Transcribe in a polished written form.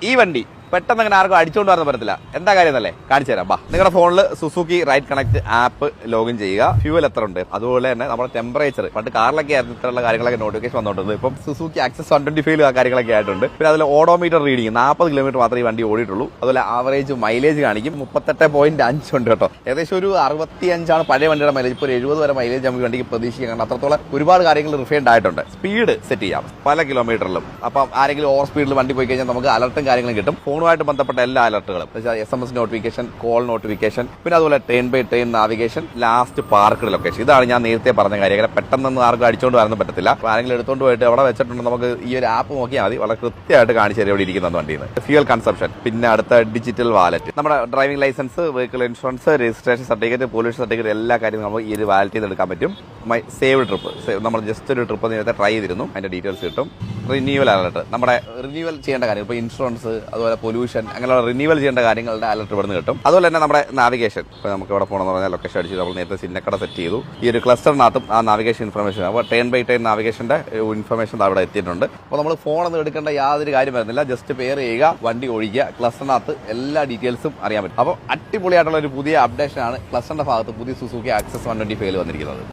ഈ വണ്ടി പെട്ടെന്ന് അങ്ങനെ ആർക്കും അടിച്ചുകൊണ്ട് വരാൻ പറ്റത്തില്ല. എന്താ കാര്യം എന്നല്ലേ കാണിച്ചു തരാം. നിങ്ങളുടെ ഫോണിൽ Suzuki ride connect app login ചെയ്യുക. ഫ്യൂവൽ എത്ര ഉണ്ട്, അതുപോലെ തന്നെ നമ്മുടെ ടെമ്പറേച്ചർ, പണ്ട് കാറിലൊക്കെ ആയിരുന്നു ഇത്തരമുള്ള കാര്യങ്ങളൊക്കെ നോട്ടിഫിക്കേഷൻ വന്നോട്ടുണ്ട്. ഇപ്പം സുസുക്കി ആക്സസ് 125 ആ കാര്യങ്ങളൊക്കെ ആയിട്ടുണ്ട്. പിന്നെ അതിൽ ഓഡോമീറ്റർ റീഡിംഗ് 40 കിലോമീറ്റർ മാത്രമേ ഈ വണ്ടി ഓടിയിട്ടുള്ളൂ. അതുപോലെ ആവറേജ് മൈലേജ് കാണിക്കും 38.5 ഉണ്ട് കേട്ടോ. ഏകദേശം ഒരു 65 പഴയ വണ്ടിയുടെ മൈലേജ്. ഇപ്പോൾ ഒരു 70 വരെ മൈലേജ് നമുക്ക് വണ്ടിക്ക് പ്രതീക്ഷിക്കാം. കാരണം അത്രത്തോളം ഒരുപാട് കാര്യങ്ങൾ റിഫൈൻഡ് ആയിട്ടുണ്ട്. സ്പീഡ് സെറ്റ് ചെയ്യാം പല കിലോമീറ്ററിലും. അപ്പം ആരെങ്കിലും ഓവർ സ്പീഡിൽ വണ്ടി പോയി കഴിഞ്ഞാൽ നമുക്ക് അലർട്ടും കാര്യങ്ങളും കിട്ടും. ഫോണുമായിട്ട് ബന്ധപ്പെട്ട എല്ലാ അലർട്ടുകളും, SMS നോട്ടിഫിക്കേഷൻ, കോൾ നോട്ടിഫിക്കേഷൻ, പിന്നെ അതുപോലെ turn by turn navigation, last parked location. ഇതാണ് ഞാൻ നേരത്തെ പറഞ്ഞ കാര്യം. അങ്ങനെ പെട്ടെന്നൊന്നും ആർക്കും അടിച്ചുകൊണ്ട് വരാൻ പറ്റത്തില്ല. ആരെങ്കിലും എടുത്തുകൊണ്ട് പോയിട്ട് അവിടെ വെച്ചിട്ടുണ്ട്, നമുക്ക് ഈ ഒരു ആപ്പ് നോക്കിയാൽ മതി. വളരെ കൃത്യമായിട്ട് കാണിച്ചു തരും എവിടെ ഇരിക്കുന്ന വണ്ടിയിൽ നിന്ന്. ഫ്യൂൽ കൺസംപ്ഷൻ, പിന്നെ അടുത്ത ഡിജിറ്റൽ വാലറ്റ്, നമ്മുടെ driving licence, vehicle insurance, registration certificate, pollution certificate, എല്ലാ കാര്യങ്ങളും നമുക്ക് ഈ ഒരു വാലറ്റിൽ നിന്ന് എടുക്കാൻ പറ്റും. സേവ് ട്രിപ്പ്, നമ്മൾ ജസ്റ്റ് ഒരു ട്രിപ്പ് നേരത്തെ ട്രൈ ചെയ്തിരുന്നു, അതിന്റെ ഡീറ്റെയിൽസ് കിട്ടും. റിന്യൂവൽ അലർട്ട്, നമ്മുടെ റിന്യൂവൽ ചെയ്യേണ്ട കാര്യം, ഇപ്പോൾ ഇൻഷുറൻസ്, അതുപോലെ പൊല്യൂഷൻ, അങ്ങനെയുള്ള റിന്യൂവൽ ചെയ്യേണ്ട കാര്യങ്ങളുടെ അലർട്ട് ഇവിടുന്ന് കിട്ടും. അതുപോലെ തന്നെ നമ്മുടെ നാവിഗേഷൻ, ഇപ്പോൾ നമുക്ക് ഇവിടെ പോകണമെന്ന് പറഞ്ഞാൽ ലൊക്കേഷൻ അടിച്ച് നമ്മൾ നേരത്തെ ചിന്നക്കട സെറ്റ് ചെയ്തു. ഈ ഒരു ക്ലസ്റ്ററിനകത്തും ആ നാവിഗേഷൻ ഇൻഫർമേഷൻ, അപ്പോൾ ട്രെയിൻ ബൈ ട്രെയിൻ നാവിഗേഷന്റെ ഇൻഫർമേഷൻ അവിടെ എത്തിയിട്ടുണ്ട്. അപ്പോൾ നമ്മൾ ഫോണൊന്നും എടുക്കേണ്ട യാതൊരു കാര്യം വരുന്നില്ല. ജസ്റ്റ് പെയർ ചെയ്യുക, വണ്ടി ഒഴിക്കുക, ക്ലസ്റ്ററിനകത്ത് എല്ലാ ഡീറ്റെയിൽസും അറിയാൻ പറ്റും. അപ്പോൾ അടിപൊളിയായിട്ടുള്ള ഒരു പുതിയ അപ്ഡേഷൻ ആണ് ക്ലസ്റ്ററിന്റെ ഭാഗത്ത് പുതിയ സുസുക്കി ആക്സസ് 125 വന്നിരിക്കുന്നത്.